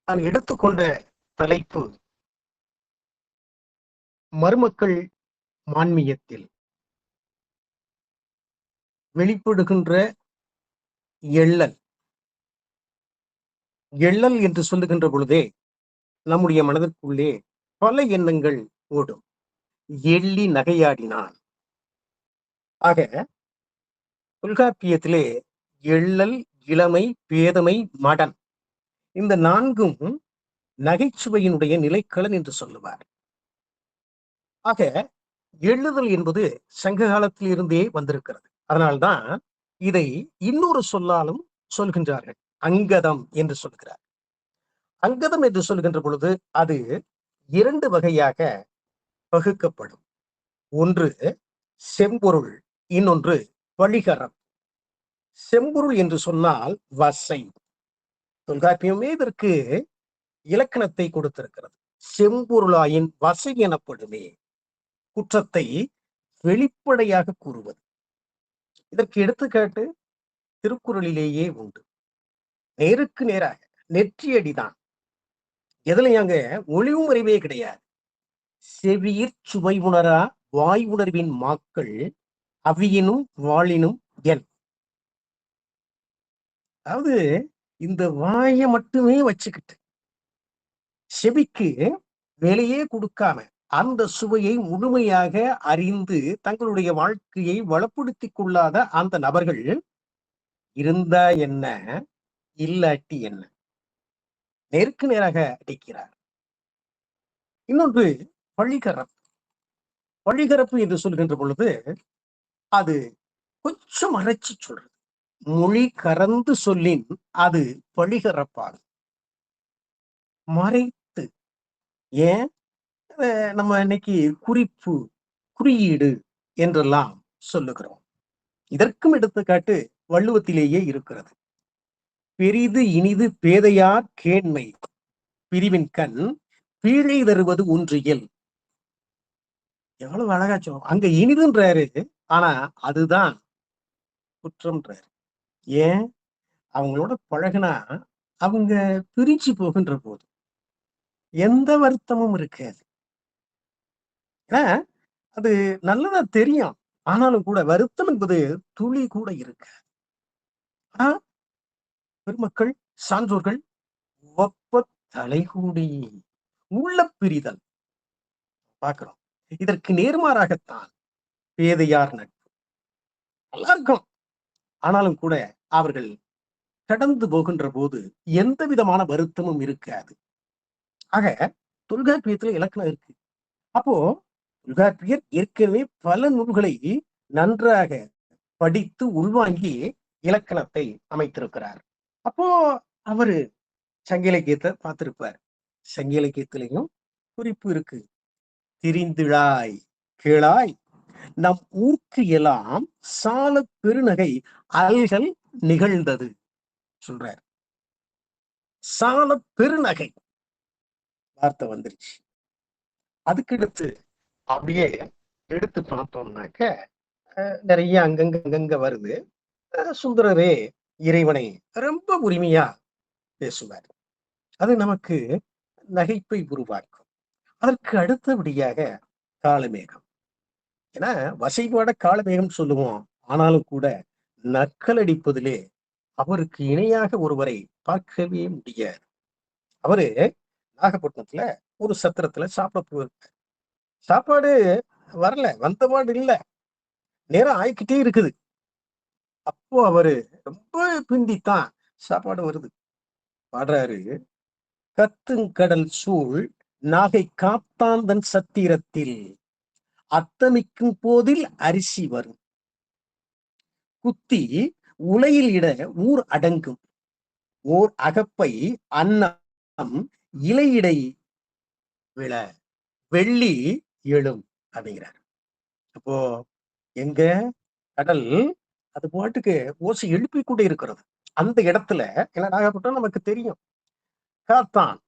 நான் எடுத்துக்கொண்ட தலைப்பு மருமக்கள் மான்மியத்தில் வெளிப்படுகின்ற எள்ளல். எள்ளல் என்று சொல்லுகின்ற பொழுதே நம்முடைய மனதிற்குள்ளே பல எண்ணங்கள் ஓடும். எள்ளி நகையாடினான். ஆக தொல்காப்பியத்திலே எள்ளல், இளமை, பேதமை, மடன் இந்த நான்கும் நகைச்சுவையினுடைய நிலைக்களன் என்று சொல்லுவார். ஆக எழுதல் என்பது சங்க காலத்தில் இருந்தே வந்திருக்கிறது. அதனால்தான் இதை இன்னொரு சொல்லாலும் சொல்கின்றார்கள். அங்கதம் என்று சொல்கிறார். அங்கதம் என்று சொல்கின்ற பொழுது அது இரண்டு வகையாக பகுக்கப்படும். ஒன்று செம்பொருள், இன்னொன்று வழிகரம். செம்பொருள் என்று சொன்னால் வசை. தொல்காப்பியமே இதற்கு இலக்கணத்தை கொடுத்திருக்கிறது. செம்பொருளாயின் வசை எனப்படுமே. குற்றத்தை வெளிப்படையாக கூறுவது. இதற்கு எடுத்துக்காட்டு திருக்குறளிலேயே உண்டு. நேருக்கு நேராக நெற்றியடிதான். எதுலையாங்க ஒளிவு முறைவே கிடையாது. செவியிற் சுவை உணரா வாய் உணர்வின் மாக்கள் அவியினும் வாழினும் என். அதாவது இந்த வாயை மட்டுமே வச்சுக்கிட்டு செவிக்கு வேலையே கொடுக்காம அந்த சுவையை முழுமையாக அறிந்து தங்களுடைய வாழ்க்கையை வளப்படுத்திக் கொள்ளாத அந்த நபர்கள் இருந்தா என்ன, இல்லாட்டி என்ன, நேருக்கு நேராக அடிக்கிறார். இன்னொன்று பழிகரப்பு. பழிகரப்பு என்று சொல்கின்ற பொழுது அது கொஞ்சம் அரைச்சி சொல்றது. மொழி கறந்து சொல்லின் அது பழிகரப்பாகும். மறைத்து. ஏன் நம்ம இன்னைக்கு குறிப்பு, குறியீடு என்றெல்லாம் சொல்லுகிறோம். இதற்கும் எடுத்துக்காட்டு வள்ளுவத்திலேயே இருக்கிறது. பெரிது இனிது பேதையார் கேண்மை பிரிவின் கண் பீழை தருவது ஒன்றியல். எவ்வளவு அழகாச்சோ. அங்க இனிதுன்றாரு, ஆனா அதுதான் குற்றம்ன்றாரு. ஏன்? அவங்களோட பழகுனா அவங்க பிரிச்சு போகின்ற போது எந்த வருத்தமும் இருக்காது. ஏன்னா அது நல்லதா தெரியும். ஆனாலும் கூட வருத்தம் என்பது துளி கூட இருக்கு. ஆனா பெருமக்கள், சான்றோர்கள் ஒப்ப தலைகூடி உள்ள பிரிதல் பார்க்கிறோம். இதற்கு நேர்மாறாகத்தான் பேதையார் நட்பு. நல்லா இருக்கும். ஆனாலும் கூட அவர்கள் கடந்து போகின்ற போது எந்த விதமான வருத்தமும் இருக்காது. ஆக தொல்காப்பியத்துல இலக்கணம் இருக்கு. அப்போ தொல்காப்பியர் ஏற்கனவே பல நூல்களை நன்றாக படித்து உள்வாங்கி இலக்கணத்தை அமைத்திருக்கிறார். அப்போ அவரு சங்க இலக்கியத்தை பார்த்திருப்பார். சங்க இலக்கியத்திலையும் குறிப்பு இருக்கு. திரிந்திழாய் கேளாய் நம் ஊர்க்கு எல்லாம் சால பெருநகை அல்கள் நிகழ்ந்தது சொல்றார். சால பெருநகை வார்த்தை வந்துருச்சு. அதுக்கடுத்து அப்படியே எடுத்து பார்த்தோம்னாக்க நிறைய அங்கங்க வருது. சுந்தரரே இறைவனை ரொம்ப உரிமையா பேசுவார். அது நமக்கு நகைப்பை உருவாக்கும். அதற்கு அடுத்தபடியாக காலமேகம். ஏன்னா வசைபாட காலமேகம் சொல்லுவோம். ஆனாலும் கூட நக்கல் அடிப்பதிலே அவருக்கு இணையாக ஒருவரை பார்க்கவே முடியாது. அவரு நாகப்பட்டினத்துல ஒரு சத்திரத்துல சாப்பிட போயிருக்காரு. சாப்பாடு வரல, வந்தபாடு இல்ல, நேரம் ஆயிக்கிட்டே இருக்குது. அப்போ அவரு ரொம்ப பிந்தித்தான் சாப்பாடு வருது. பாடுறாரு. கத்துங்கடல் சூழ் நாகை காத்தாந்தன் சத்திரத்தில் அத்தமிக்கும் போதில் அரிசி வரும் குத்தி உலையில் இட ஊர் அடங்கும் ஓர் அகப்பை அன்னம் இலையிடை விழ வெள்ளி எழும் அப்படிங்கிறார். அப்போ எங்க கடல் அது பாட்டுக்கு ஓசை எழுப்பி கூட இருக்கிறது. அந்த இடத்துல என்ன நாகப்பட்டினம் நமக்கு தெரியும். காத்தான்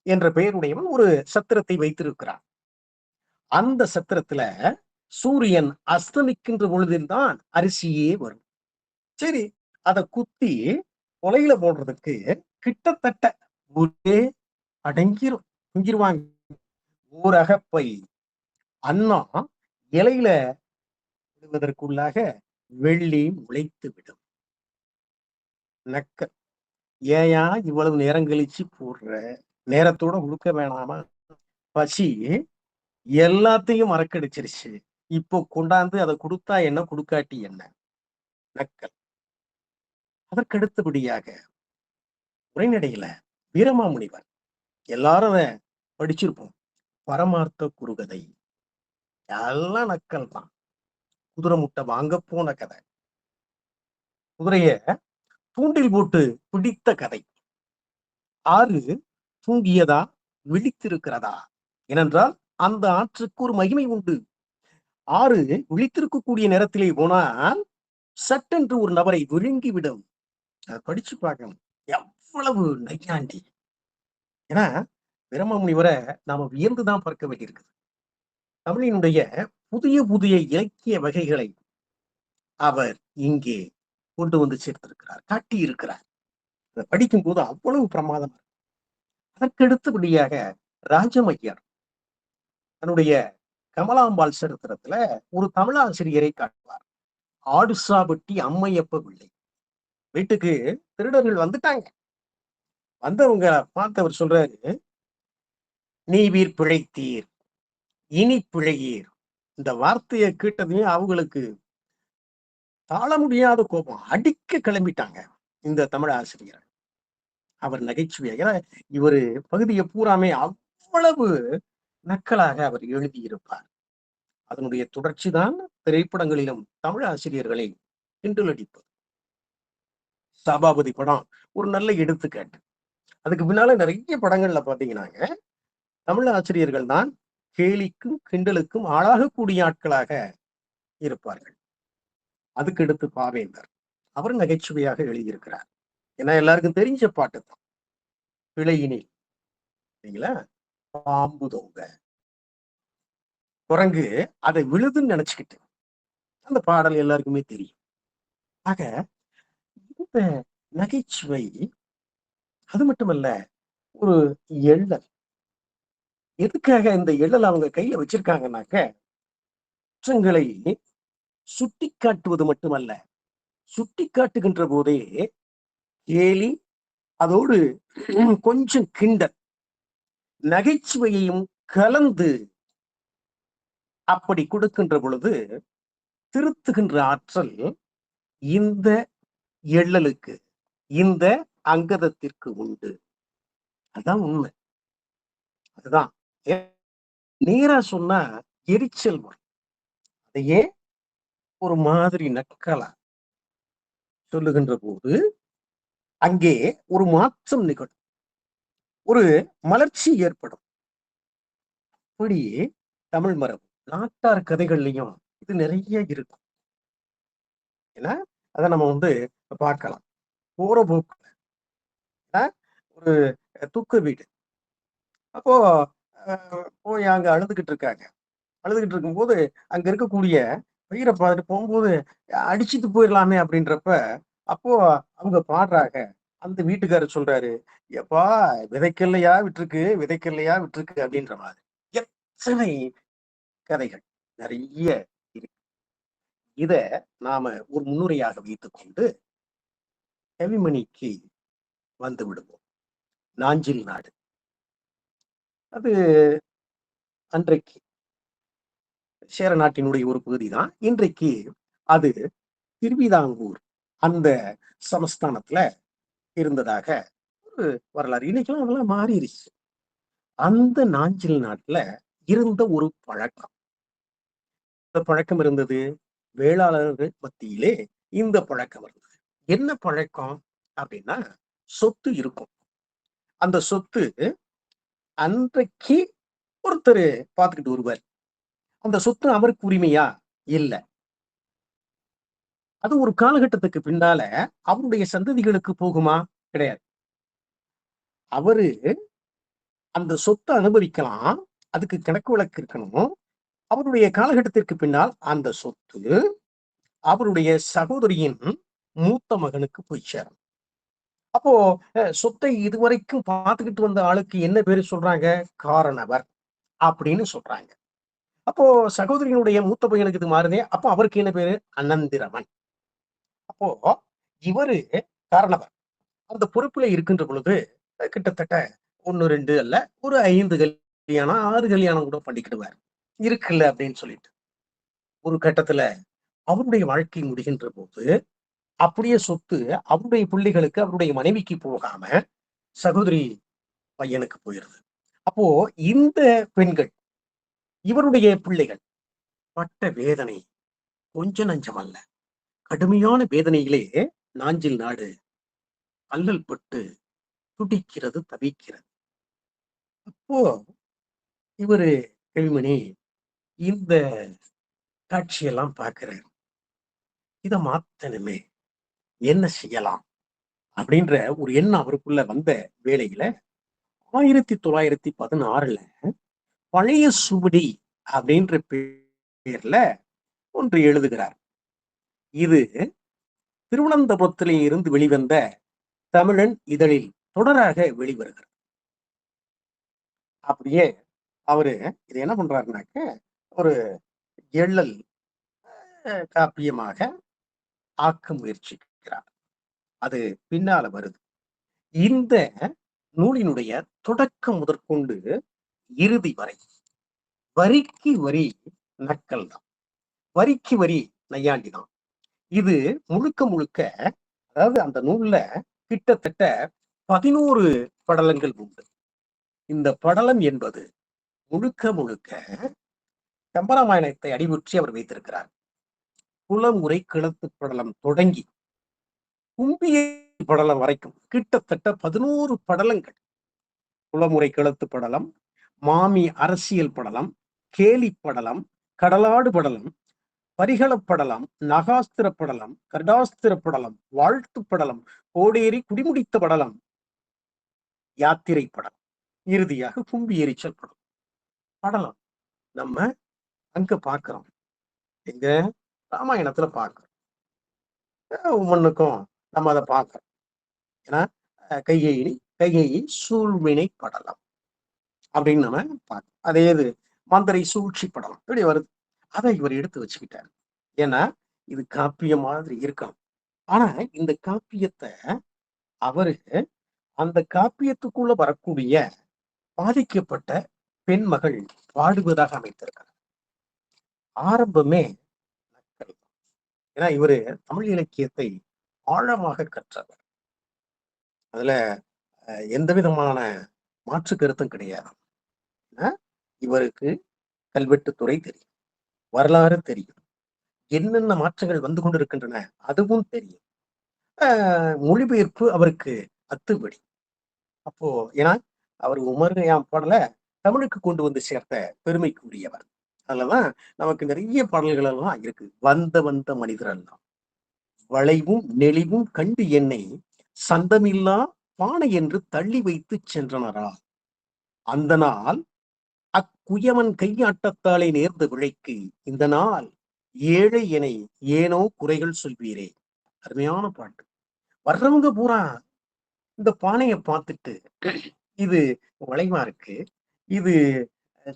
என்ற பெயருடையவன் ஒரு சத்திரத்தை வைத்திருக்கிறான். அந்த சத்திரத்துல சூரியன் அஸ்தமிக்கின்ற பொழுதுதான் அரிசியே வரும். சரி, அதை குத்தி கொலையில போடுறதுக்கு கிட்டத்தட்ட ஊரே அடங்கிருவாங்க. ஊரகப்பை அன்னம் இலையில விடுவதற்குள்ளாக வெள்ளி முளைத்து விடும். நக்கல். ஏயா இவ்வளவு நேரம் கழிச்சு போடுற, நேரத்தோட உழுக்க வேணாமா? பசி எல்லாத்தையும் மறக்கடிச்சிருச்சு. இப்போ கொண்டாந்து அதை கொடுத்தா என்ன, கொடுக்காட்டி என்ன? நக்கல். அதற்கடுத்தபடியாக உரைநடையில வீரமாமுனிவர், எல்லாரும் அதை படிச்சிருப்போம். பரமார்த்த குறுகதை. எல்லாம் நக்கல் தான். குதிரை முட்டை வாங்க போன கதை, குதிரைய தூண்டில் போட்டு பிடித்த கதை, ஆறு தூங்கியதா விழித்திருக்கிறதா? ஏனென்றால் அந்த ஆற்றுக்கு ஒரு மகிமை உண்டு. ஆறு விழித்திருக்கக்கூடிய நேரத்திலே போனால் சட்டென்று ஒரு நபரை விழுங்கிவிடும். அதை படிச்சு பார்க்கணும். எவ்வளவு நையாண்டி! ஏன்னா பிரம்மமுனிவரை நாம வியந்துதான் பார்க்க வேண்டியிருக்குது. தமிழினுடைய புதிய புதிய இலக்கிய வகைகளை அவர் இங்கே கொண்டு வந்து சேர்த்திருக்கிறார், காட்டியிருக்கிறார். அதை படிக்கும் போது அவ்வளவு பிரமாதம். அதற்கடுத்தபடியாக ராஜமையர் தன்னுடைய கமலாம்பாள் சரித்திரத்துல ஒரு தமிழாசிரியரை காட்டுவார். ஆடுசாபட்டி அம்மையப்ப பிள்ளை வீட்டுக்கு திருடர்கள் வந்துட்டாங்க. வந்தவங்க பார்த்து அவர் சொல்றாரு, நீவீர் பிழைத்தீர், இனி பிழையீர். இந்த வார்த்தையை கேட்டதையும் அவங்களுக்கு தாழ முடியாத கோபம், அடிக்க கிளம்பிட்டாங்க இந்த தமிழ் ஆசிரியர். அவர் நகைச்சுவை, ஏன்னா இவரு பகுதியை பூராமே அவ்வளவு நக்கலாக அவர் எழுதியிருப்பார். அதனுடைய தொடர்ச்சி தான் திரைப்படங்களிலும் தமிழ் ஆசிரியர்களை கிண்டலடிப்பது. சபாபதி படம் ஒரு நல்ல எடுத்துக்காட்டு. அதுக்கு பின்னால நிறைய படங்கள்ல பாத்தீங்கன்னாங்க தமிழ் ஆசிரியர்கள் தான் கேலிக்கும் கிண்டலுக்கும் ஆளாகக்கூடிய ஆட்களாக இருப்பார்கள். அதுக்கு அடுத்து பாவேந்தர், அவர் நகைச்சுவையாக எழுதியிருக்கிறார். ஏன்னா எல்லாருக்கும் தெரிஞ்ச பாட்டு தான். பிழையினில் இல்லைங்களா, பாம்பு தொங்க, குரங்கு அதை விழுதுன்னு நினைச்சுக்கிட்டு, அந்த பாடல் எல்லாருக்குமே தெரியும். ஆக இந்த நகைச்சுவை அது மட்டுமல்ல, ஒரு எள்ளல். எதுக்காக இந்த எள்ளல் அவங்க கையில வச்சிருக்காங்கன்னாக்க, குற்றங்களை சுட்டி காட்டுவது மட்டுமல்ல, சுட்டி காட்டுகின்ற போதே கேலி, அதோடு கொஞ்சம் கிண்டல், நகைச்சுவையையும் கலந்து அப்படி கொடுக்கின்ற பொழுது திருத்துகின்ற ஆற்றல் இந்த எள்ளலுக்கு, இந்த அங்கதத்திற்கு உண்டு. அதுதான் உண்மை. அதுதான் நேரா சொன்னா எரிச்சல் வரும். அதையே ஒரு மாதிரி நக்கலா சொல்லுகின்ற போது அங்கே ஒரு மாற்றம் நிகழும், ஒரு மலர்ச்சி ஏற்படும். அப்படி தமிழ் மரபு நாட்டார் கதைகள்லையும் இது நிறைய இருக்கும். ஏன்னா அதை நம்ம பார்க்கலாம். போற போக்குல ஒரு துக்க வீடு, அப்போ போய் அங்க அழுதுகிட்டு இருக்காங்க. அழுதுகிட்டு இருக்கும்போது அங்க இருக்கக்கூடிய பயிரை பார்த்துட்டு போகும்போது அடிச்சுட்டு போயிடலாமே அப்படின்றப்ப, அப்போ அவங்க பாடுறாங்க. அந்த வீட்டுக்காரர் சொல்றாரு, எப்பா விதைக்கல்லையா விட்டுருக்கு, விதைக்கல்லையா விட்டுருக்கு அப்படின்ற மாதிரி எத்தனை கதைகள் நிறைய இருக்கு. இத நாம ஒரு முன்னுரையாக வைத்துக் கொண்டு கவிமணிக்கு வந்து விடுவோம். நாஞ்சில் நாடு, அது அன்றைக்கு சேர நாட்டினுடைய ஒரு பகுதி தான். இன்றைக்கு அது திருவிதாங்கூர் அந்த சமஸ்தானத்துல இருந்ததாக ஒரு வரலாறு. இன்னைக்கெல்லாம் அதெல்லாம் மாறிடுச்சு. அந்த நாஞ்சில் நாட்டுல இருந்த ஒரு பழக்கம், இந்த பழக்கம் இருந்தது. வேளாளர்கள் மத்தியிலே இந்த பழக்கம் இருந்தது. என்ன பழக்கம் அப்படின்னா, சொத்து இருக்கும். அந்த சொத்து அன்றைக்கு ஒருத்தர் பார்த்துக்கிட்டு வருவார். அந்த சொத்து அவருக்கு உரிமையா? இல்ல. அது ஒரு காலகட்டத்துக்கு பின்னால அவருடைய சந்ததிகளுக்கு போகுமா? கிடையாது. அவரு அந்த சொத்தை அனுபவிக்கலாம், அதுக்கு கணக்கு வழக்கு இருக்கணும். அவருடைய காலகட்டத்திற்கு பின்னால் அந்த சொத்து அவருடைய சகோதரியின் மூத்த மகனுக்கு போய் சேரும். அப்போ சொத்தை இதுவரைக்கும் பார்த்துக்கிட்டு வந்த ஆளுக்கு என்ன பேரு சொல்றாங்க? காரணவர் அப்படின்னு சொல்றாங்க. அப்போ சகோதரியினுடைய மூத்த பையனுக்கு இது மாறுதே. அப்போ அவருக்கு என்ன பேரு? அனந்திரவன். அப்போ இவரு காரணவர். அந்த பொறுப்புல இருக்கின்ற பொழுது, கிட்டத்தட்ட 1, 2 அல்ல, ஒரு 5 கல்யாணம், 6 கல்யாணம் கூட பண்ணிக்கிடுவாரு. இருக்குல்ல அப்படின்னு சொல்லிட்டு. ஒரு கட்டத்துல அவருடைய வாழ்க்கை முடிகின்ற போது, அப்படியே சொத்து அவருடைய பிள்ளைகளுக்கு, அவருடைய மனைவிக்கு போகாம, சகோதரி பையனுக்கு போயிருது. அப்போ இந்த பெண்கள், இவருடைய பிள்ளைகள் பட்ட வேதனை கொஞ்சம் நஞ்சம் அல்ல. கடுமையான வேதனையிலே நாஞ்சில் நாடு அல்லல் பட்டு துடிக்கிறது, தவிக்கிறது. அப்போ இவரு கவிமணி இந்த காட்சியெல்லாம் பார்க்கிறாரு. இத மாத்தணுமே, என்ன செய்யலாம்? அப்படின்ற ஒரு எண்ணம் அவருக்குள்ள வந்த வேளையில 1916ல பழைய சுவடி அப்படின்ற பேர்ல ஒன்று எழுதுகிறார். இது திருவனந்தபுரத்திலே இருந்து வெளிவந்த தமிழன் இதழில் தொடராக வெளிவருகிறது. அப்படியே அவரு இது என்ன பண்றாருனாக்க, ஒரு எள்ளல் காப்பியமாக ஆக்க முயற்சிக்கிறார். அது பின்னால வருது. இந்த நூலினுடைய தொடக்கம் முதற்கொண்டு இறுதி வரை வரிக்கு வரி நக்கல் தான். வரிக்கு வரி நையாண்டி தான். இது முழுக்க முழுக்க, அதாவது அந்த நூல்ல கிட்டத்தட்ட 11 படலங்கள் உண்டு. இந்த படலம் என்பது முழுக்க முழுக்க கம்பராமாயணத்தை அடிவுற்றி அவர் வைத்திருக்கிறார். குலமுறை கிழத்து படலம் தொடங்கி கும்பிய படலம் வரைக்கும் கிட்டத்தட்ட 11 படலங்கள். குலமுறை கிழத்து படலம், மாமி அரசியல் படலம், கேலி படலம், கடலாடு படலம், பரிகளப் படலம், நகாஸ்திர படலம், கர்டாஸ்திர படலம், வாழ்த்து படலம், கோடேரி குடிமுடித்த படலம், யாத்திரை படலம், இறுதியாக கும்பி எரிச்சல் படலம். படலம் நம்ம அங்க பார்க்கிறோம். எங்க ராமாயணத்துல பார்க்கிறோம். ஒவ்வொன்னுக்கும் நம்ம அதை பார்க்கிறோம். ஏன்னா கைகேயி சூழ்வினை படலம் அப்படின்னு நம்ம பார்க்கிறோம். அதே இது மந்திரை சூழ்ச்சி படலம் இப்படி வருது. அதை இவர் எடுத்து வச்சுக்கிட்டாரு. ஏன்னா இது காப்பியம் மாதிரி இருக்கணும். ஆனா இந்த காப்பியத்தை அவரு அந்த காப்பியத்துக்குள்ள வரக்கூடிய பாதிக்கப்பட்ட பெண் மகள் பாடுவதாக அமைத்திருக்கிறார். ஆரம்பமே நக்கல். ஏன்னா இவரு தமிழ் இலக்கியத்தை ஆழமாக கற்றவர். அதுல எந்த விதமான மாற்று கருத்தும் கிடையாது. இவருக்கு கல்வெட்டுத்துறை தெரியும், வரலாறு தெரியும், என்னென்ன மாற்றங்கள் வந்து கொண்டிருக்கின்றன அதுவும் தெரியும். மொழிபெயர்ப்பு அவருக்கு அத்துப்படி. அப்போ ஏன்னா அவர் உமர் கய்யாம் பாடல தமிழுக்கு கொண்டு வந்து சேர்த்த பெருமைக்குரியவர். அதுலதான் நமக்கு நிறைய பாடல்கள் எல்லாம் இருக்கு. வந்த வந்த மனிதர் எல்லாம் வளைவும் நெளிவும் கண்டு என்னை சந்தமில்லா பானை என்று தள்ளி வைத்து சென்றனரா, அந்த நாள் அக்குயவன் கையாட்டத்தாலே நேர்ந்த விழைக்கு இந்த நாள் ஏழை என ஏனோ குறைகள் சொல்வீரே. அருமையான பாட்டு. வர்றவங்க பூரா இந்த பானையை பார்த்துட்டு, இது வளைவா இருக்கு, இது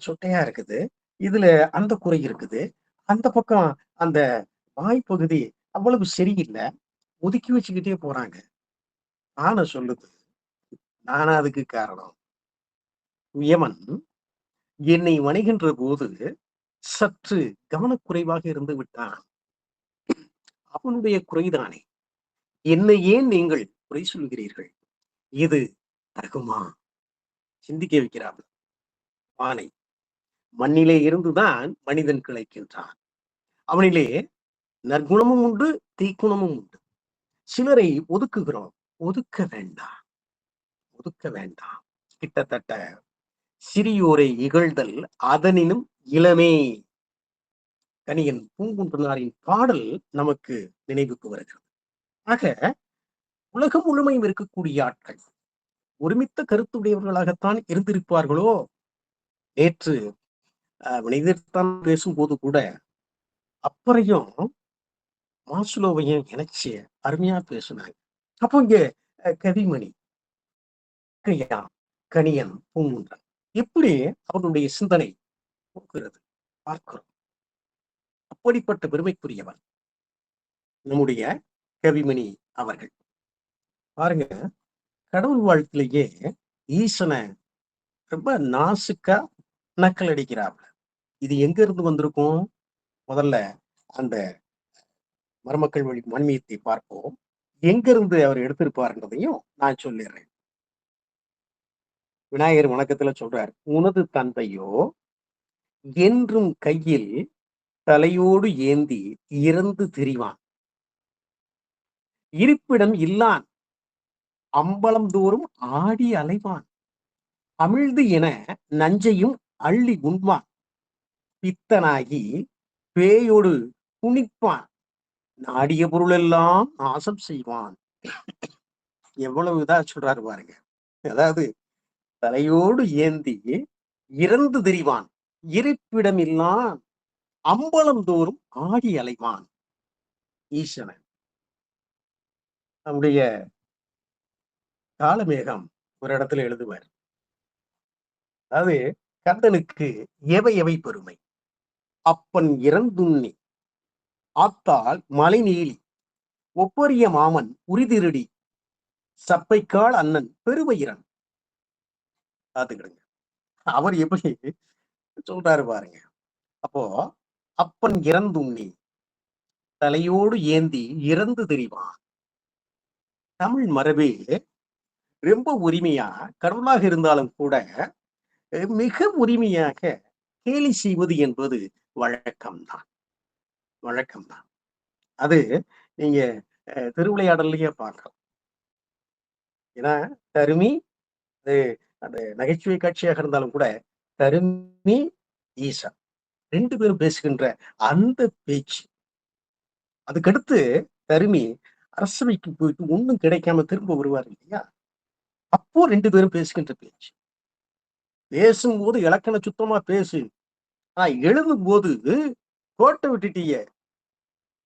சொட்டையா இருக்குது, இதுல அந்த குறை இருக்குது, அந்த பக்கம் அந்த வாய்ப்பகுதி அவ்வளவு சரியில்லை, ஒதுக்கி வச்சுக்கிட்டே போறாங்க. ஆனா சொல்லுது, நானா அதுக்கு காரணம். யமன் என்னை வணைகின்ற போது சற்று கவனக்குறைவாக இருந்து விட்டான். அவனுடைய குறைதானே. என்னை ஏன் நீங்கள் குறை சொல்கிறீர்கள்? இது தகுமா? சிந்திக்க வைக்கிறார்கள். பானை மண்ணிலே இருந்துதான் மனிதன் கிளைக்கின்றான். அவனிலே நற்குணமும் உண்டு, தீக்குணமும் உண்டு. சிலரை ஒதுக்குகிறோம். ஒதுக்க வேண்டாம், ஒதுக்க வேண்டாம். கிட்டத்தட்ட சிறியோரை இகழ்தல் அதனினும் இளமே. கணியன் பூங்குன்றனாரின் பாடல் நமக்கு நினைவுக்கு வருகிறது. ஆக உலகம் முழுமையும் இருக்கக்கூடிய ஆட்கள் ஒருமித்த கருத்துடையவர்களாகத்தான் இருந்திருப்பார்களோ. நேற்று வினைதிர்த்தான் பேசும்போது கூட அப்பறையும் மாசுலோவையும் இணைச்சு அருமையா பேசுனாங்க. அப்போ இங்க கவிமணி, கையா, கணியன், பூங்குன்றன், இப்படி அவர்களுடைய சிந்தனை போக்குகிறது பார்க்கிறோம். அப்படிப்பட்ட பெருமைக்குரியவர் நம்முடைய கவிமணி அவர்கள். பாருங்க, கடவுள் வாழ்க்கையிலேயே ஈசனை ரொம்ப நாசுக்கா நக்கல் அடிக்கிறாப்ல. இது எங்க இருந்து வந்திருக்கும்? முதல்ல அந்த மருமக்கள் வழி மண்மீயத்தை பார்ப்போம். எங்கிருந்து அவர் எடுத்திருப்பாருன்றதையும் நான் சொல்லிடுறேன். விநாயகர் வணக்கத்துல சொல்றார், உனது தந்தையோ என்றும் கையில் தலையோடு ஏந்தி இறந்து திரிவான், இருப்பிடம் இல்லான், அம்பலம் தோறும் ஆடி அலைவான், அமிழ்து என நஞ்சையும் அள்ளி உண்பான், பித்தனாகி பேயோடு குனிப்பான், நாடிய பொருள் எல்லாம் நாசம் செய்வான். எவ்வளவு இதா சொல்றாரு பாருங்க. அதாவது தலையோடு ஏந்தி இறந்து திரிவான், இருப்பிடமில்லான், அம்பலம் தோறும் ஆடி அலைவான். ஈசனன். நம்முடைய காலமேகம் ஒரு இடத்துல எழுதுவார், அதாவது கந்தனுக்கு எவை எவை பெருமை? அப்பன் இறந்துண்ணி, ஆத்தால் மலை நீலி, ஒப்பரிய மாமன் உரிதிருடி, சப்பைக்கால் அண்ணன் பெருவயிரன். பார்த்துக்கிடுங்க அவர் எப்படி சொல்றாரு பாருங்க. அப்போ அப்பன் இறந்துண்ணி, தலையோடு ஏந்தி இறந்து தெரிவான். தமிழ் மரபே ரொம்ப உரிமையா, கடவுளாக இருந்தாலும் கூட மிக உரிமையாக கேலி செய்வது என்பது வழக்கம்தான், வழக்கம்தான். அது நீங்க திருவிளையாடல்லையே பார்க்கலாம். ஏன்னா தருமி, அது அந்த நகைச்சுவை காட்சியாக இருந்தாலும் கூட தருமி, ஈசா 2 பேரும் பேசுகின்ற அந்த பேச்சு, அதுக்கடுத்து தருமி அரசவைக்கு போயிட்டு ஒண்ணும் கிடைக்காம திரும்ப வருவார் இல்லையா, அப்போ 2 பேரும் பேசுகின்ற பேச்சு. பேசும்போது இலக்கண சுத்தமா பேசு, ஆனா எழுதும் போது கோட்டை விட்டுட்டீங்க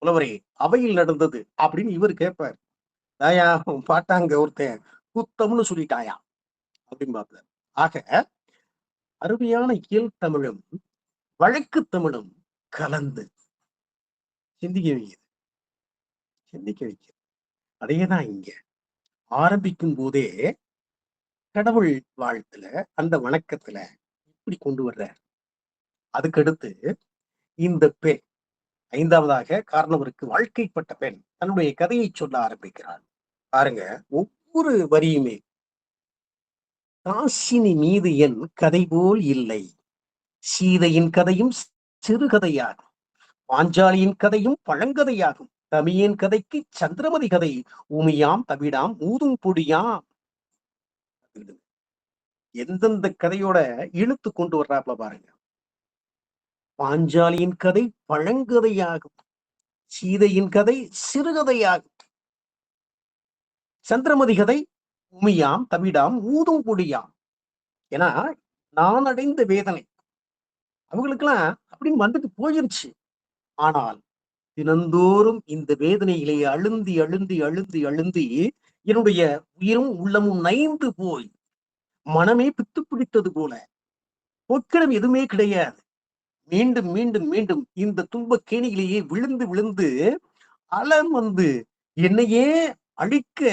புலவரே, அவையில் நடந்தது அப்படின்னு இவர் கேட்பார். தாயா பாட்டாங்க ஒருத்தன் குத்தம்னு சொல்லிட்டாயா அப்படின்னு பார்ப்பார். ஆக அருமையான இயல் தமிழும் வழக்கு தமிழும் கலந்து சிந்திக்க வைக்குது, சிந்திக்க வைக்குது. அதேதான் இங்க ஆரம்பிக்கும் போதே கடவுள் வாழ்த்துல அந்த வணக்கத்துல இப்படி கொண்டு வர்றார். அதுக்கடுத்து இந்த பெண், 5வதாக காரணவருக்கு வாழ்க்கைப்பட்ட பெண் தன்னுடைய கதையை சொல்ல ஆரம்பிக்கிறார். பாருங்க, ஒவ்வொரு வரியுமே காசினி மீது என் கதை போல் இல்லை, சீதையின் கதையும் சிறுகதையாகும், பாஞ்சாலியின் கதையும் பழங்கதையாகும், தமியன் கதைக்கு சந்திரமதி கதை உமியாம் தவிடாம் ஊதும் பொடியாம். எந்தெந்த கதையோட இழுத்து கொண்டு வர்றாப்ல பாருங்க. பாஞ்சாலியின் கதை பழங்கதையாகும், சீதையின் கதை சிறுகதையாகும், சந்திரமதி கதை உமியாம் தவிடாம் ஊதும் பொடியாம். ஏன்னா நான் அடைந்த வேதனை அவங்களுக்கெல்லாம் அப்படின்னு வந்துட்டு போயிருச்சு. ஆனால் தினந்தோறும் இந்த வேதனையிலே அழுந்தி அழுந்தி அழுந்தி அழுந்தி என்னுடைய உயிரும் உள்ளமும் நைந்து போய் மனமே பித்து பிடித்தது போல, பொக்கிடம் எதுவுமே கிடையாது. மீண்டும் மீண்டும் மீண்டும் இந்த துன்ப கேணியிலேயே விழுந்து விழுந்து அலம் வந்து என்னையே அழிக்க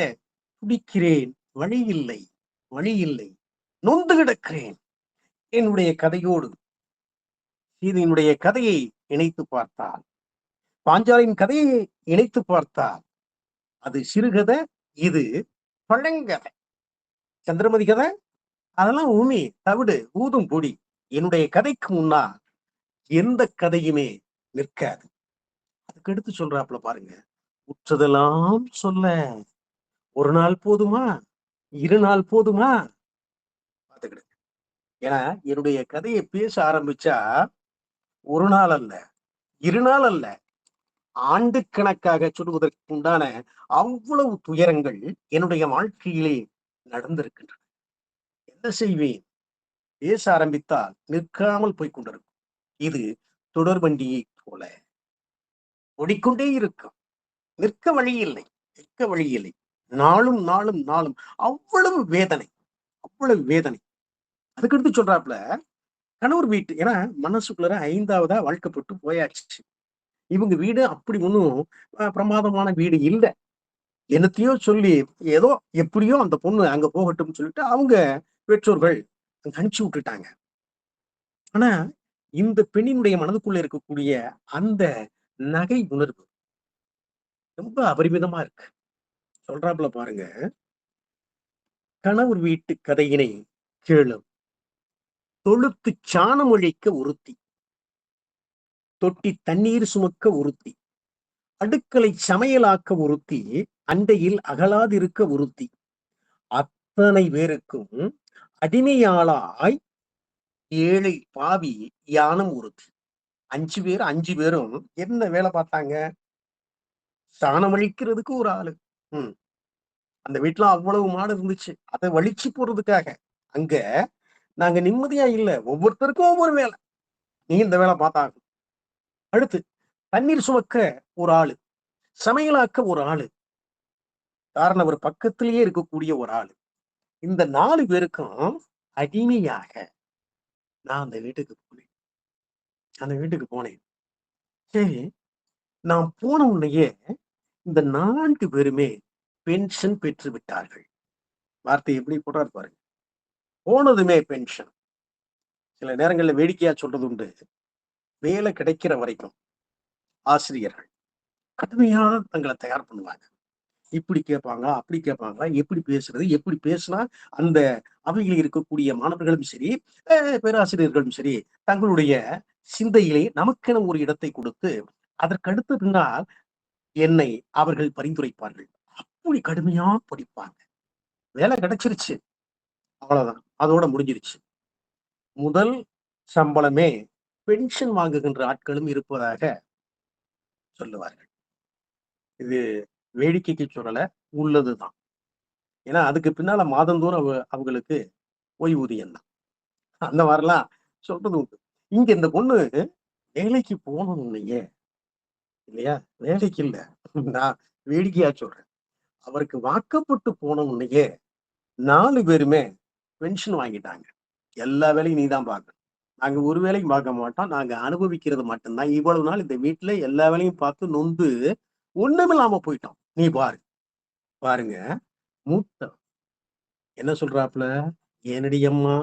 துடிக்கிறேன். வழி இல்லை, வழி இல்லை, நொந்து கிடக்கிறேன். என்னுடைய கதையோடு சீதையினுடைய கதையை இணைத்து பார்த்தால், பாஞ்சாலியின் கதையை இணைத்து பார்த்தால், அது சிறுகதை, இது பழங்கதை. சந்திரமதி கதை அதெல்லாம் உமி தவிடு ஊதும் பொடி. என்னுடைய கதைக்கு முன்னால் எந்த கதையுமே நிற்காது. அதுக்கு எடுத்து சொல்றாப்புல பாருங்க, உற்றதெல்லாம் சொல்ல ஒரு நாள் போதுமா, 2 நாள் போதுமா? பாத்துக்கிடுங்க. ஏன்னா என்னுடைய கதையை பேச ஆரம்பிச்சா ஒரு நாள் அல்ல, 2 நாள் அல்ல, ஆண்டு கணக்காக சொல்வதற்கு உண்டான அவ்வளவு துயரங்கள் என்னுடைய வாழ்க்கையிலே நடந்திருக்கின்றன. என்ன செய்வேன்? பேச ஆரம்பித்தால் நிற்காமல் போய் கொண்டிருக்கும். இது தொடர்வண்டியை போல ஓடிக்கொண்டே இருக்கும். நிற்க வழி இல்லை, நிற்க வழி இல்லை. நாளும் நாளும் நாளும் அவ்வளவு வேதனை, அவ்வளவு வேதனை. அதுக்கடுத்து சொல்றாப்புல, கணவர் வீட்டு ஏன்னா மனசுக்குள்ள 5வதா வாழ்க்கப்பட்டு போயாச்சு. இவங்க வீடு அப்படி ஒண்ணும் பிரமாதமான வீடு இல்ல. என்னத்தையோ சொல்லி ஏதோ எப்படியோ அந்த பொண்ணு அங்க போகட்டும்னு சொல்லிட்டு அவங்க பெற்றோர்கள் அங்க அனுப்பிச்சு விட்டுட்டாங்க. ஆனா இந்த பெண்ணினுடைய மனதுக்குள்ள இருக்கக்கூடிய அந்த நகை உணர்வு ரொம்ப அபரிமிதமா இருக்கு. சொல்றாப்புல பாருங்க, கணவர் வீட்டு கதையினை கேளும். தொழுத்துச் சாணம் ஒழிக்க ஒருத்தி, தொட்டி தண்ணீர் சுமக்க ஒருத்தி, அடுக்களை சமையலாக்க ஒருத்தி, அண்டையில் அகலாதிருக்க ஒருத்தி, அத்தனை பேருக்கும் அடிமையாளாய் ஏழை பாவி யானும் ஒருத்தி. 5 பேர் 5 பேரும் என்ன வேலை பார்த்தாங்க? சாணம் அழிக்கிறதுக்கு ஒரு ஆளு. ம். அந்த வீட்ல அவ்வளவு மாடு இருந்துச்சு. அத வலிச்சு போடுறதுக்காக. அங்க நாங்க நிம்மதியா இல்ல. ஒவ்வொருத்தருக்கும் ஒவ்வொரு வேலை. நீ இந்த வேலை பார்த்தாகணும். அடுத்து தண்ணீர் சுமக்க ஒரு ஆளு, சமையலாக்க ஒரு ஆளு, காரணம் அவர் பக்கத்திலேயே இருக்கக்கூடிய ஒரு ஆளு. இந்த 4 பேருக்கும் அடிமையாக நான் அந்த வீட்டுக்கு போனேன். அந்த வீட்டுக்கு போனேன். சரி, நான் போன உடனேயே இந்த 4 பேருமே பென்ஷன் பெற்று விட்டார்கள். வார்த்தை எப்படி போடுறாரு பாருங்க. போனதுமே பென்ஷன். சில நேரங்கள்ல வேடிக்கையா சொல்றது உண்டு. வேலை கிடைக்கிற வரைக்கும் ஆசிரியர்கள் கடுமையா தங்களை தயார் பண்ணுவாங்க. இப்படி கேட்பாங்க, அப்படி கேட்பாங்க, எப்படி பேசுறது, எப்படி பேசினா அந்த அவையில் இருக்கக்கூடிய மாணவர்களும் சரி, பேராசிரியர்களும் சரி, தங்களுடைய சிந்தையிலே நமக்கென ஒரு இடத்தை கொடுத்து, அதற்கடுத்து பின்னால் என்னை அவர்கள் பரிந்துரைப்பார்கள். அப்படி கடுமையா படிப்பாங்க. வேலை கிடைச்சிருச்சு. அவ்வளவுதான். அதோட முடிஞ்சிருச்சு. முதல் சம்பளமே பென்ஷன் வாங்குகின்ற ஆட்களும் இருப்பதாக சொல்லுவார்கள். இது வேடிக்கைக்கு சொல்லல, உள்ளதுதான். ஏன்னா அதுக்கு பின்னால மாதந்தோறும் அவங்களுக்கு ஓய்வூதியம் தான். அந்த மாதிரிலாம் சொல்றது உண்டு. இங்க இந்த பொண்ணு வேலைக்கு போனோம்னையே இல்லையா? வேலைக்கு இல்ல. நான் வேடிக்கையா சொல்றேன். அவருக்கு வாக்கப்பட்டு போனோம்னையே 4 பேருமே பென்ஷன் வாங்கிட்டாங்க. எல்லா வேலையும் நீ தான் பார்க்கணும். நாங்க ஒரு வேலையும் பார்க்க மாட்டோம். நாங்க அனுபவிக்கிறது மட்டும்தான். இவ்வளவு நாள் இந்த வீட்ல எல்லா வேலையும் பார்த்து நொந்து ஒண்ணுமில்லாம போயிட்டோம். நீ பாரு. பாருங்க. மூத்த என்ன சொல்றாப்புல? "ஏனடி அம்மா,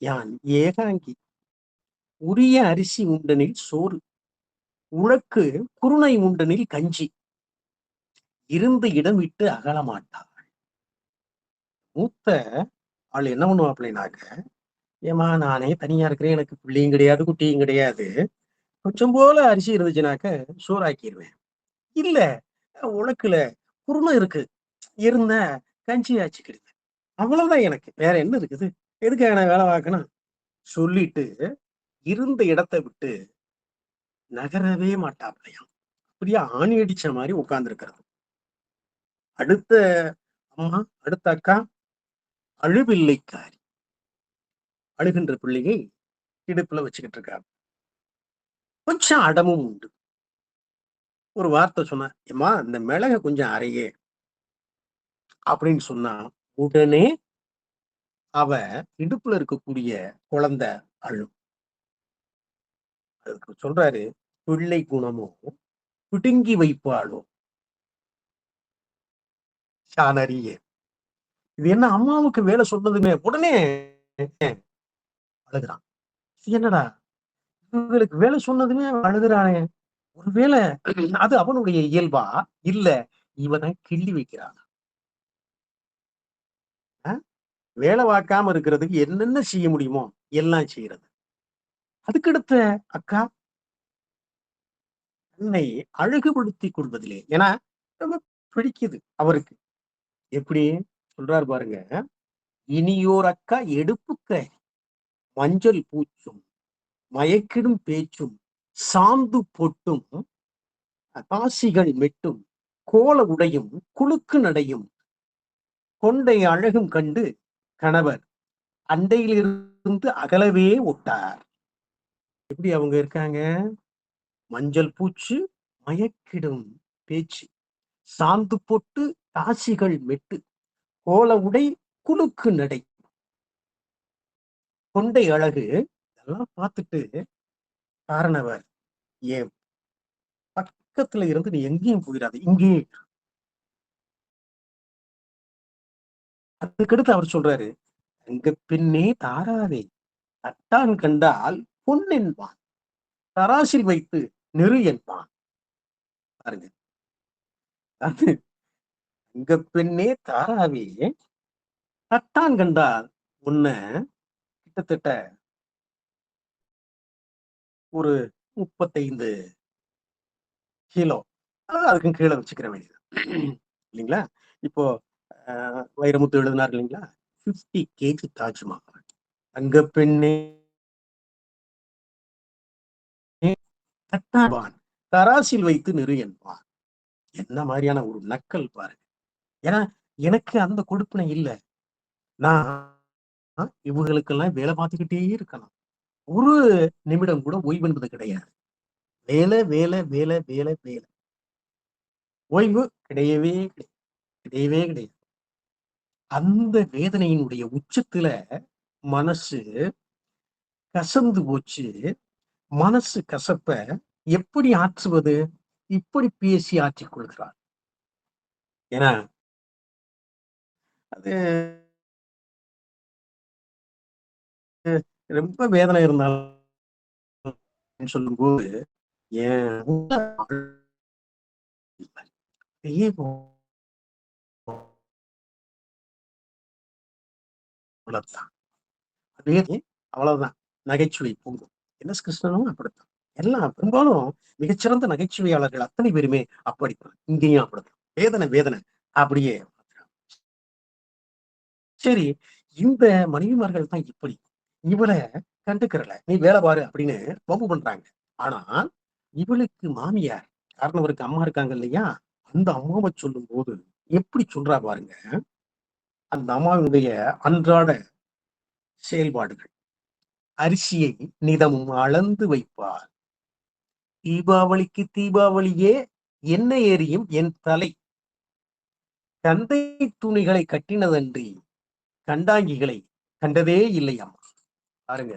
யான் ஏகாங்கி. உரிய அரிசி உண்டனில் சோறு, உழக்கு குருணை உண்டனில் கஞ்சி. இருந்த இடம் விட்டு அகல மாட்டா." மூத்த ஆள் என்ன பண்ணுவாப்லைனாக்க, "ஏம்மா நானே தனியா இருக்கிறேன். எனக்கு பிள்ளையும் கிடையாது, குட்டியும் கிடையாது. கொஞ்சம் போல அரிசி இருந்துச்சுனாக்க சோறாக்கிருவேன். இல்ல உழக்குல குருணை இருக்கு. இருந்தா கஞ்சி ஆச்சுக்கிடுவேன். அவ்வளவுதான் எனக்கு. வேற என்ன இருக்குது? எதுக்காக நான் வேலை பார்க்கணும்?" சொல்லிட்டு இருந்த இடத்த விட்டு நகரவே மாட்டாப்லையாம். அப்படியே ஆணி அடிச்ச மாரி உட்கார்ந்திருக்கிறது. அடுத்த அம்மா, அடுத்த அக்கா அழுவில்லைக்காரி. அழுகின்ற பிள்ளையை இடுப்புல வச்சுக்கிட்டு இருக்காங்க. கொஞ்சம் அடமும் உண்டு. ஒரு வார்த்தை சொன்னா, "எம்மா இந்த மிளக கொஞ்சம் அரையே" அப்படின்னு சொன்னா, உடனே அவ இடுப்புல இருக்கக்கூடிய குழந்தை அழும். அதுக்கு சொல்றாரு, "பிள்ளை குணமோ பிடுங்கி வைப்பாளோ சாணரிய." இது என்ன அம்மாவுக்கு வேலை சொன்னதுமே உடனே அழுகுறான். என்னடா இவங்களுக்கு வேலை சொன்னதுமே அவன் அழுகுறானே! ஒருவேளை அது அவனுடைய இயல்பா? இல்ல இவன கிள்ளி வைக்கிறானா? அ வேலை பார்க்காம இருக்கிறதுக்கு என்னென்ன செய்ய முடியுமோ எல்லாம் செய்றது. அதுக்கடுத்த அக்கா தன்னை அழகுபடுத்திக் கொள்வதிலே ஏன்னா ரொம்ப பிடிக்குது அவருக்கு. எப்படி சொல்றாரு பாருங்க. "இனியோர் அக்கா எடுப்புக்க மஞ்சள் பூச்சும், மயக்கிடும் பேச்சும், சாந்து பொட்டும், காசிகள் மெட்டும், கோல உடையும், குலுக்கு நடையும், கொண்டை அழகும் கண்டு கணவர் அண்டையிலிருந்து அகலவே ஒட்டார்." எப்படி அவங்க இருக்காங்க? மஞ்சள் பூச்சு, மயக்கிடும் பேச்சு, சாந்து பொட்டு, காசிகள் மெட்டு, கோல உடை, குலுக்கு நடை, கொண்டை அழகு, இதெல்லாம் பார்த்துட்டு காரணவர், ஏன் பக்கத்துல இருந்து நீ எங்கேயும் போயிடாது, இங்கே. அதுக்கடுத்து அவர் சொல்றாரு, அங்க பெண்ணே தாராதே, தட்டான் கண்டால் பொன் என்பான், தராசில் வைத்து நெரு என்பான். பாருங்க, அது அங்க பெண்ணே தாராவே, தட்டான் கண்டால் உன்ன கிட்டத்தட்ட ஒரு 35 கிலோ, அதுக்கும் கீழே வச்சுக்கிற வேண்டியது இல்லைங்களா? இப்போ வைரமுத்து எழுதினார் இல்லைங்களா, 50 kg தாஜ்மஹால், அங்க பெண்ணே தட்டான் தராசில் வைத்து நிறு என்பான். என்ன மாதிரியான ஒரு நக்கல் பாருங்க. ஏன்னா எனக்கு அந்த கொடுப்பினை இல்லை, நான் இவங்களுக்கெல்லாம் வேலை பார்த்துக்கிட்டே இருக்கலாம், ஒரு நிமிடம் கூட ஓய்வு என்பது கிடையாது. வேலை வேலை வேலை வேலை வேலை, ஓய்வு கிடையவே கிடையவே கிடையாது. அந்த வேதனையினுடைய உச்சத்துல மனசு கசந்து போச்சு. மனசு கசப்ப எப்படி ஆற்றுவது? இப்படி பேசி ஆற்றிக் கொள்கிறார். ஏன்னா அது ரொம்ப வேதனை இருந்தாலும் சொல்லும்போது ஏன் அவ்வளவுதான், நகைச்சுவை பொங்கும். என் எஸ் கிருஷ்ணனும் அப்படித்தான். எல்லாம் பெரும்பாலும் மிகச்சிறந்த நகைச்சுவையாளர்கள் அத்தனை பேருமே அப்படித்தான். இங்கேயும் அப்படித்தான், வேதனை வேதனை அப்படியே. சரி, இந்த மனைவிமார்கள் தான் இப்படி, இவளை கண்டுக்கிறல, நீ வேலை பாரு அப்படின்னு வம்பு பண்றாங்க. ஆனா இவளுக்கு மாமியார், காரணவருக்கு அம்மா இருக்காங்க இல்லையா, அந்த அம்மாவை சொல்லும் போது எப்படி சொல்றா பாருங்க. அந்த அம்மாவினுடைய அன்றாட செயல்பாடுகள், அரிசியை நிதமும் அளந்து வைப்பார், தீபாவளிக்கு தீபாவளியே எண்ணெய் எரியும் என் தலை, தந்தை துணிகளை கட்டினதன்றி கண்டாங்கிகளை கண்டதே இல்லை அம்மா. பாருங்க,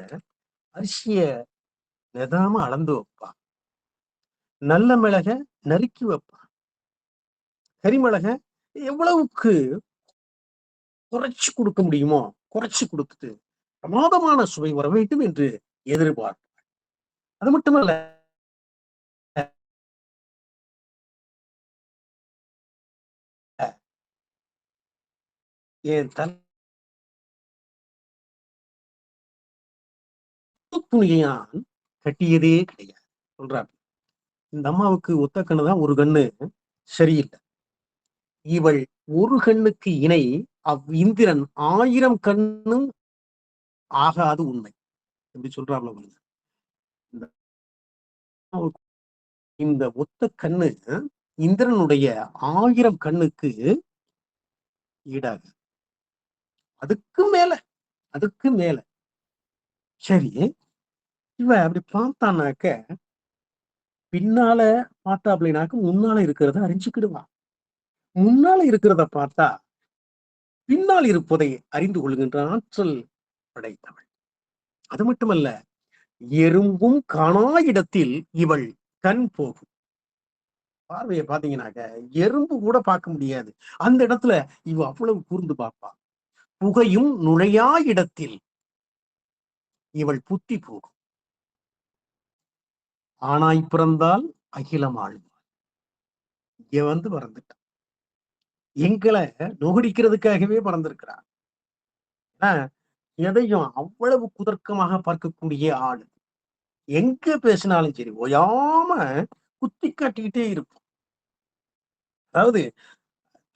அரிசிய நிதாம அளந்து வைப்பா, நல்ல மிளக நறுக்கி வைப்பா, கரிமிளக எவ்வளவுக்கு குறைச்சு கொடுக்க முடியுமோ குறைச்சு கொடுத்துட்டு பிரமாதமான சுவை வர வேண்டும் என்று எதிர்பார்ப்பார். அது மட்டுமல்ல, என் துணியான் கட்டியதே கிடையாது சொல்றாரு. இந்த அம்மாவுக்கு ஒத்த கண்ணுதான், ஒரு கண்ணு சரியில்லை. இவள் ஒரு கண்ணுக்கு இணை இந்திரன் 1000 கண்ணும் ஆகாது உண்மை. எப்படி சொல்றாப்ல இந்த ஒத்த கண்ணு இந்திரனுடைய 1000 கண்ணுக்கு ஈடாக, அதுக்கு மேல அதுக்கு மேல. சரி, இவ அப்படி பார்த்தானாக்க, பின்னால பார்த்தா அப்படின்னாக்க முன்னால இருக்கிறத அறிஞ்சுக்கிடுவா, முன்னால இருக்கிறத பார்த்தா பின்னால் இருப்பதை அறிந்து கொள்கின்ற ஆற்றல் படைத்தவள். அது மட்டுமல்ல, எறும்பும் காணா இடத்தில் இவள் கண் போகும். பார்வையை பாத்தீங்கன்னாக்க எறும்பு கூட பார்க்க முடியாது, அந்த இடத்துல இவ அவ்வளவு கூர்ந்து பார்ப்பா. புகையும் நுழையா இடத்தில் இவள் புத்தி போகும். ஆனாய் பிறந்தால் அகிலம் ஆளுவாள். இங்க வந்து பறந்துட்டான், எங்களை நோகடிக்கிறதுக்காகவே பறந்திருக்கிறார். எதையும் அவ்வளவு குதர்க்கமாக பார்க்கக்கூடிய ஆள், எங்க பேசினாலும் சரி ஓயாம குத்தி காட்டிக்கிட்டே இருப்போம். அதாவது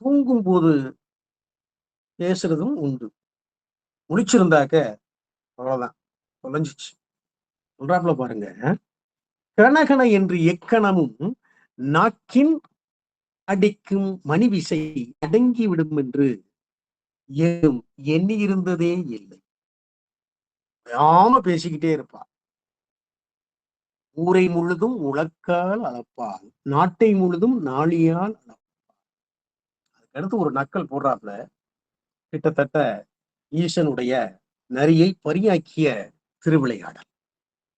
தூங்கும் போது பேசுறதும் உண்டு, முடிச்சிருந்தாக்க அவ்வளவுதான், தொலைஞ்சிச்சு. சொல்றாப்புல பாருங்க, கனகன என்று எக்கணமும் நாக்கின் அடிக்கும் மணிவிசை அடங்கிவிடும் என்று எண்ணி இருந்ததே இல்லை. பேசிக்கிட்டே இருப்பா. ஊரை முழுதும் உலக்கால் அளப்பால், நாட்டை முழுதும் நாளியால் அளப்பால். அடுத்து ஒரு நக்கல் போடுறாப்புல, கிட்டத்தட்ட ஈசனுடைய நரியை பரியாக்கிய திருவிளையாடல்.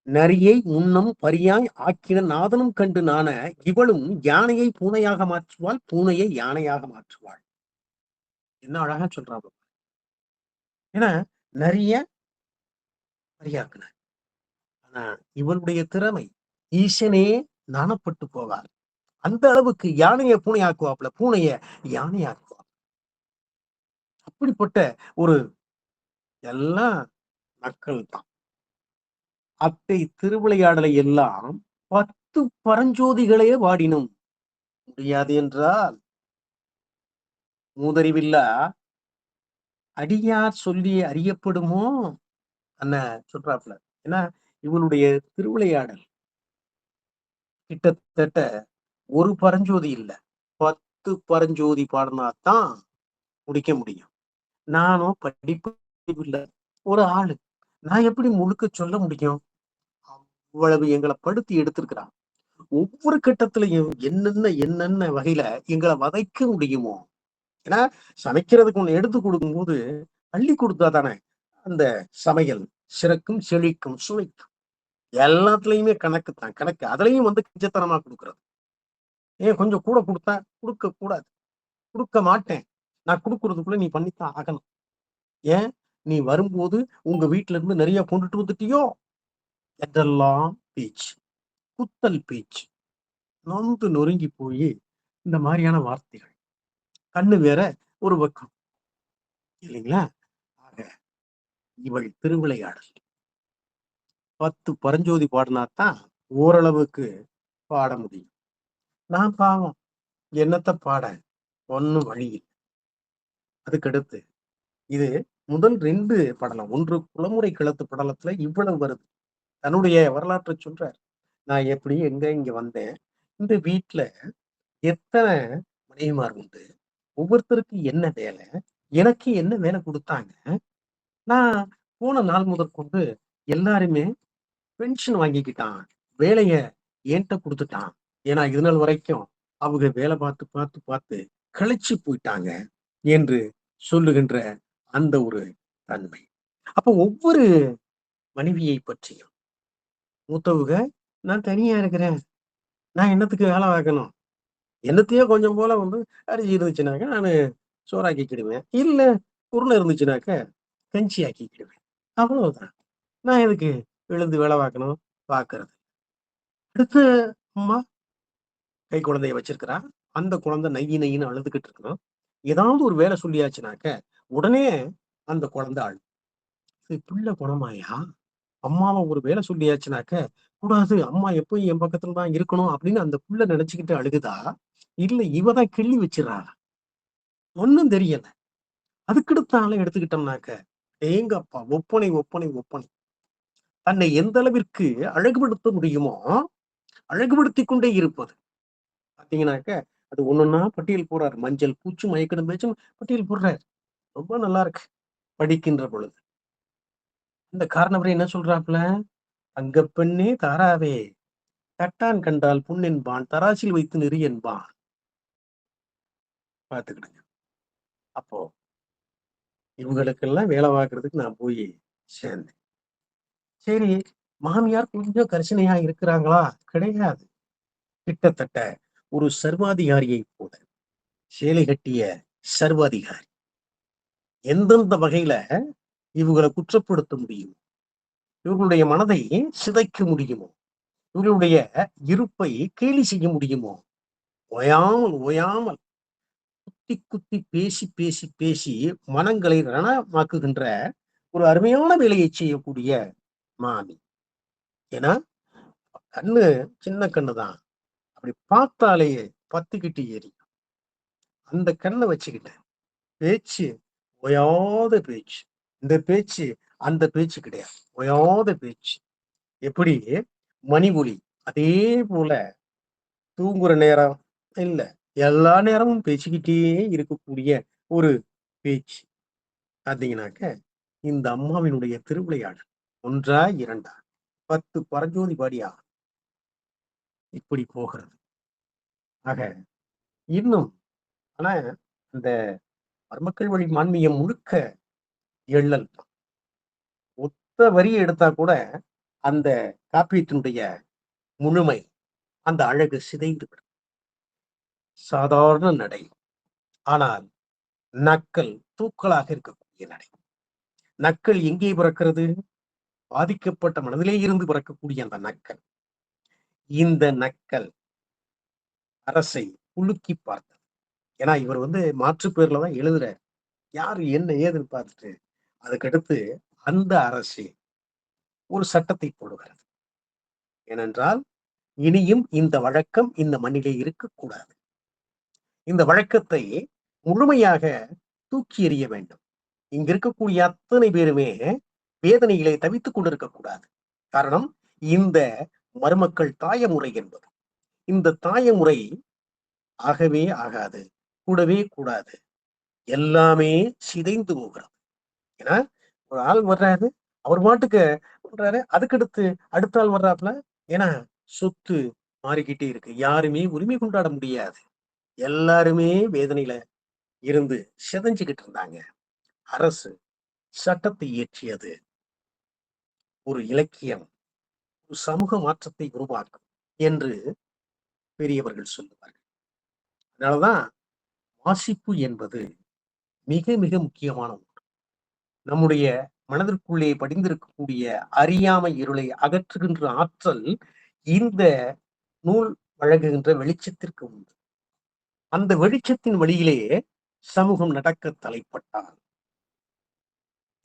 நரியை முன்னம் பரியாய் ஆக்கின நாதனும் கண்டு நாண இவளும் யானையை பூனையாக மாற்றுவாள், பூனையை யானையாக மாற்றுவாள். என்ன அழகா சொல்றாங்க. ஏன்னா நரிய பரியாக்குனார். ஆனா இவளுடைய திறமை ஈசனே நாணப்பட்டு போவார். அந்த அளவுக்கு யானைய பூனையாக்குவாப்ல, பூனைய யானையாக்குவா. அப்படிப்பட்ட ஒரு எல்லாம் நக்கல் தான். அத்தை திருவிளையாடலை எல்லாம் 10 பரஞ்சோதிகளே வாடினும் முடியாது என்றால், மூதறிவில்லா அடியார் சொல்லி அறியப்படுமோ அண்ண சொல்றாப்புல. ஏன்னா இவனுடைய திருவிளையாடல் கிட்டத்தட்ட ஒரு பரஞ்சோதி இல்ல, 10 பரஞ்சோதி பாடினாதான் முடிக்க முடியும். நானும் படிப்பு இல்ல, ஒரு ஆளு, நான் எப்படி முழுக்க சொல்ல முடியும்? அவ்வளவு எங்களை படுத்தி எடுத்திருக்கிறான். ஒவ்வொரு கட்டத்திலையும் என்னென்ன வகையில எங்களை வதைக்க முடியுமோ. ஏன்னா சமைக்கிறதுக்கு ஒண்ணு எடுத்து கொடுக்கும்போது அள்ளி கொடுத்தா தானே அந்த சமையல் சிறக்கும், செழிக்கும், சுவைக்கும். எல்லாத்துலயுமே கணக்கு தான், கணக்கு. அதுலயும் வந்து கஞ்சத்தனமா கொடுக்கறது. ஏன் கொஞ்சம் கூட கொடுத்தா கொடுக்க கூடாது, கொடுக்க மாட்டேன். நான் கொடுக்கறதுக்குள்ள நீ பண்ணித்தான் ஆகணும். ஏன் நீ வரும்போது உங்க வீட்டுல இருந்து நிறைய கொண்டுட்டு வந்துட்டியோ என்றெல்லாம் பேச்சு, குத்தல் பேச்சு, நொந்து நொறுங்கி போய் இந்த மாதிரியான வார்த்தைகள். கண்ணு வேற ஒரு பக்கம் இல்லைங்களா? ஆக இவள் திருவிளையாடல் 10 பரஞ்சோதி பாடினாத்தான் ஓரளவுக்கு பாட முடியும். நான் பாவம் என்னத்த பாட, ஒன்னும் வழி இல்லை. அதுக்கடுத்து இது முதல் 2 படலம். ஒன்று குளமுறை கிழத்து படலத்துல இவ்வளவு வருது. தன்னுடைய வரலாற்றை சொல்றார். நான் எப்படி எங்க இங்க வந்தேன், இந்த வீட்டுல எத்தனை மனைவிமார் உண்டு, ஒவ்வொருத்தருக்கு என்ன வேலை, எனக்கு என்ன வேலை கொடுத்தாங்க, நான் போன நாள் முதற்கொண்டு எல்லாருமே பென்ஷன் வாங்கிக்கிட்டான், வேலைய என்கிட்ட கொடுத்துட்டான். ஏன்னா இது நாள் வரைக்கும் அவங்க வேலை பார்த்து பார்த்து பார்த்து கழிச்சு போயிட்டாங்க என்று சொல்லுகின்ற அந்த ஒரு தன்மை. அப்ப ஒவ்வொரு மனைவியை பற்றியும் மூத்தவுக, நான் தனியா இருக்கிறேன், நான் என்னத்துக்கு வேலை பார்க்கணும், என்னத்தையோ கொஞ்சம் போல வந்து அரிசி இருந்துச்சுனாக்க நான் சோறாக்கிக்கிடுவேன், இல்ல உருளை இருந்துச்சுனாக்க கஞ்சி ஆக்கிக்கிடுவேன், அவ்வளவுதான். நான் எதுக்கு விழுந்து வேலை பார்க்கணும், பார்க்கறது. அடுத்து அம்மா கை குழந்தைய வச்சிருக்கிறா, அந்த குழந்தை நையி நையின்னு அழுதுகிட்டு இருக்கணும். ஏதாவது ஒரு வேலை சொல்லியாச்சுனாக்க உடனே அந்த குழந்தை அழு. இது பிள்ளை குணமாயா? அம்மாவை ஒரு வேலை சொல்லியாச்சுனாக்க கூடாது, அம்மா எப்பயும் என் பக்கத்துல தான் இருக்கணும் அப்படின்னு அந்த புள்ள நினைச்சுக்கிட்டு அழுகுதா, இல்ல இவதான் கிள்ளி வச்சிடறா? ஒன்னும் தெரியல. அதுக்கடுத்த ஆளை எடுத்துக்கிட்டோம்னாக்க ஏங்கப்பா, ஒப்பனை ஒப்பனை ஒப்பனை. தன்னை எந்த அளவிற்கு அழகுபடுத்த முடியுமோ அழகுபடுத்தி கொண்டே இருப்பது. பாத்தீங்கன்னாக்க அது ஒன்னொன்னா பட்டியல் போடுறாரு. மஞ்சள் பூச்சு மயக்கணும் பேச்சும் பட்டியல் போடுறாரு. ரொம்ப நல்லா இருக்கு படிக்கின்ற பொழுது. இந்த காரணவரை என்ன சொல்றாப்புல, தங்க பெண்ணே தாராவே, தட்டான் கண்டால் புண் என்பான், தராசில் வைத்து நெறி என்பான். பாத்துக்கிடுங்க. அப்போ இவங்களுக்கெல்லாம் வேலை பார்க்கறதுக்கு நான் போய் சேர்ந்தேன். சரி, மாமியார் கொஞ்சம் கரிசனையா இருக்கிறாங்களா? கிடையாது. கிட்டத்தட்ட ஒரு சர்வாதிகாரியை போல, சேலை கட்டிய சர்வாதிகாரி. எந்தெந்த வகையில இவங்களை குற்றப்படுத்த முடியும், இவர்களுடைய மனதை சிதைக்க முடியுமோ, இவர்களுடைய இருப்பை கேலி செய்ய முடியுமோ, ஓயாமல் ஓயாமல் குத்தி குத்தி பேசி பேசி பேசி மனங்களை ரணமாக்குகின்ற ஒரு அருமையான வேலையை செய்யக்கூடிய மாமி. ஏன்னா கண்ணு சின்ன கண்ணுதான், அப்படி பார்த்தாலேயே பத்துக்கிட்டு ஏறி அந்த கண்ணை வச்சுக்கிட்டேன். பேச்சு ஓயாத பேச்சு. இந்த பேச்சு அந்த பேச்சு கிடையாது, ஓயாத பேச்சு. எப்படி மணி ஒலி, அதே போல தூங்குற நேரம் இல்ல, எல்லா நேரமும் பேசிக்கிட்டே இருக்கக்கூடிய ஒரு பேச்சு. பாத்தீங்கன்னாக்க இந்த அம்மாவினுடைய திருவிளையாடல் ஒன்றா இரண்டா 10 பரஞ்சோதி பாடியா இப்படி போகிறது. ஆக இன்னும் ஆனா அந்த மருமக்கள் வழி மான்மியம் முழுக்க எள்ளல் தான். ஒத்த வரியை எடுத்தா கூட அந்த காப்பியத்தினுடைய முழுமை, அந்த அழகு சிதைந்து விடும். சாதாரண நடை, ஆனால் நக்கல் தூக்கலாக இருக்கக்கூடிய நடை. நக்கல் எங்கே பிறக்கிறது? பாதிக்கப்பட்ட மனதிலே இருந்து பிறக்கக்கூடிய அந்த நக்கல். இந்த நக்கல் அரசை உலுக்கி பார்த்தது. ஏன்னா இவர் மாற்று பேர்ல தான் எழுதுறார். யாரு என்ன ஏதுன்னு பார்த்துட்டு அதுக்கடுத்து அந்த அரசு ஒரு சட்டத்தை போடுகிறது. ஏனென்றால் இனியும் இந்த வழக்கம் இந்த மண்ணிலே இருக்கக்கூடாது. இந்த வழக்கத்தை முழுமையாக தூக்கி எறிய வேண்டும். இங்க இருக்கக்கூடிய அத்தனை பேருமே வேதனைகளை தவித்துக் கொண்டிருக்க கூடாது. காரணம், இந்த மருமக்கள் தாயமுறை என்பது, இந்த தாயமுறை ஆகவே ஆகாது, கூடவே கூடாது. எல்லாமே சிதைந்து போகிறது. ஏன்னா ஒரு ஆள் வர்றாரு, அவர் மாட்டுக்கு பண்றாரு, அதுக்கடுத்து அடுத்த ஆள் வர்றாப்புல. ஏன்னா சொத்து மாறிக்கிட்டே இருக்கு. யாருமே உரிமை கொண்டாட முடியாது. எல்லாருமே வேதனையில இருந்து சிதைஞ்சுக்கிட்டு இருந்தாங்க. அரசு சட்டத்தை இயற்றியது. ஒரு இலக்கியம் ஒரு சமூக மாற்றத்தை உருவாக்கும் என்று பெரியவர்கள் சொல்லுவார்கள். அதனாலதான் வாசிப்பு என்பது மிக மிக முக்கியமான ஒன்று. நம்முடைய மனதிற்குள்ளே படிந்திருக்கக்கூடிய அறியாமை இருளை அகற்றுகின்ற ஆற்றல் இந்த நூல் வழங்குகின்ற வெளிச்சத்திற்கு உண்டு. அந்த வெளிச்சத்தின் வழியிலே சமூகம் நடக்க தலைப்பட்டால்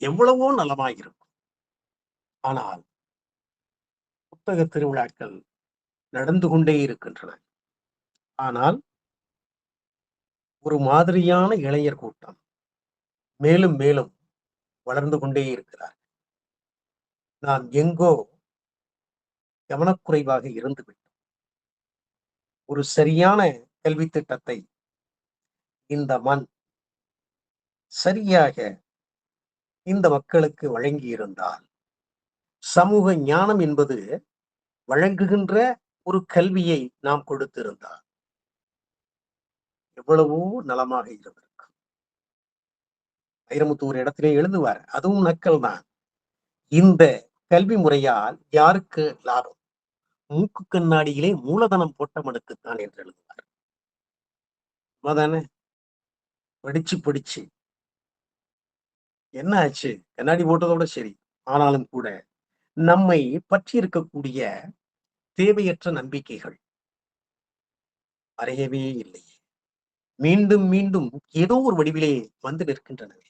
எவ்வளவோ நலமாயிருக்கும். ஆனால் புத்தக திருவிழாக்கள் நடந்து கொண்டே இருக்கின்றன. ஆனால் ஒரு மாதிரியான இளைஞர் கூட்டம் மேலும் மேலும் வளர்ந்து கொண்டே இருக்கிறார். நான் எங்கோ கவனக்குறைவாக இருந்துவிட்டோம். ஒரு சரியான கல்வி திட்டத்தை இந்த மண் சரியாக இந்த மக்களுக்கு வழங்கி இருந்தால், சமூக ஞானம் என்பது வழங்குகின்ற ஒரு கல்வியை நாம் கொடுத்திருந்தால் எவ்வளவோ நலமாக இருந்திருக்கும். வைரமுத்து ஒரு இடத்திலே எழுதுவார், அதுவும் நக்கல் தான். இந்த கல்வி முறையால் யாருக்கு லாபம்? மூக்கு கண்ணாடியிலே மூலதனம் போட்டவனுக்குத்தான் என்று எழுதுவார். அதானே? படிச்சு படிச்சு என்ன ஆச்சு? கண்ணாடி போட்டதோட சரி. ஆனாலும் கூட நம்மை பற்றி இருக்கக்கூடிய தேவையற்ற நம்பிக்கைகள் மறையவே இல்லை. மீண்டும் மீண்டும் ஏதோ ஒரு வடிவிலே வந்து நிற்கின்றனவே.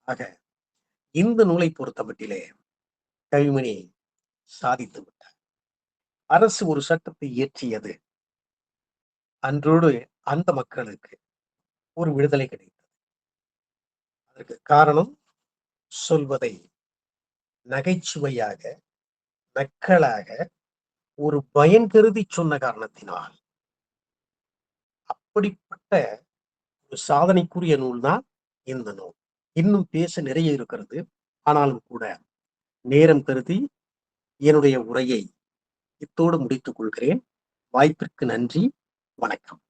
ஆக இந்த நூலை பொறுத்தமட்டிலே கவிமணி சாதித்து விட்டார். அரசு ஒரு சட்டத்தை இயற்றியது. அன்றோடு அந்த மக்களுக்கு ஒரு விடுதலை கிடைத்தது. அதற்கு காரணம் சொல்வதை நகைச்சுவையாக, நக்கலாக, ஒரு பயன் கருதி சொன்ன காரணத்தினால் அப்படிப்பட்ட ஒரு சாதனைக்குரிய நூல் தான் இந்த நூல். இன்னும் பேச நிறைய இருக்கிறது. ஆனாலும் கூட நேரம் கருதி என்னுடைய உரையை இத்தோடு முடித்துக் கொள்கிறேன். வாய்ப்பிற்கு நன்றி. வணக்கம்.